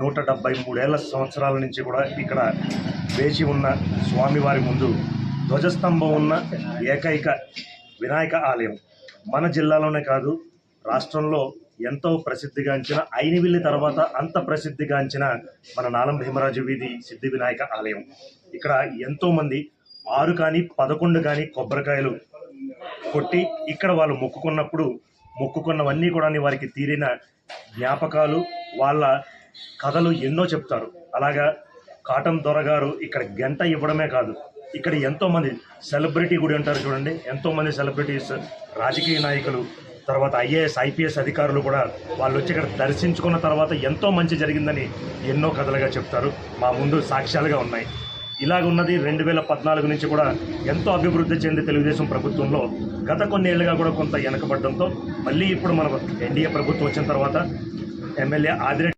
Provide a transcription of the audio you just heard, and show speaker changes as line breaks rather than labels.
173 సంవత్సరాల నుంచి కూడా ఇక్కడ వేచి ఉన్న స్వామివారి ముందు ధ్వజస్తంభం ఉన్న ఏకైక వినాయక ఆలయం మన జిల్లాలోనే కాదు, రాష్ట్రంలో ఎంతో ప్రసిద్ధిగాంచిన ఐనివిల్లి తర్వాత అంత ప్రసిద్ధిగాంచిన మన నాలం భీమరాజు వీధి సిద్ధి వినాయక ఆలయం. ఇక్కడ ఎంతోమంది 6 కానీ 11 కానీ కొబ్బరికాయలు కొట్టి ఇక్కడ వాళ్ళు మొక్కుకున్నవన్నీ కూడా వారికి తీరిన జ్ఞాపకాలు, వాళ్ళ కథలు ఎన్నో చెప్తారు. అలాగా కాటన్ దొరగారు ఇక్కడ గంట ఇవ్వడమే కాదు, ఇక్కడ ఎంతోమంది సెలబ్రిటీ గుడి అంటారు చూడండి, ఎంతోమంది సెలబ్రిటీస్, రాజకీయ నాయకులు, తర్వాత ఐఏఎస్ ఐపీఎస్ అధికారులు కూడా వాళ్ళు వచ్చి ఇక్కడ దర్శించుకున్న తర్వాత ఎంతో మంచి జరిగిందని ఎన్నో కథలుగా చెప్తారు. మా ముందు సాక్ష్యాలుగా ఉన్నాయి. ఇలాగ ఉన్నది 2014 నుంచి కూడా ఎంతో అభివృద్ధి చెంది తెలుగుదేశం ప్రభుత్వంలో గత కొన్నేళ్లుగా కూడా కొంత వెనకబడడంతో మళ్ళీ ఇప్పుడు మన ఎన్డీఏ ప్రభుత్వం వచ్చిన తర్వాత ఎమ్మెల్యే ఆదిరెడ్డి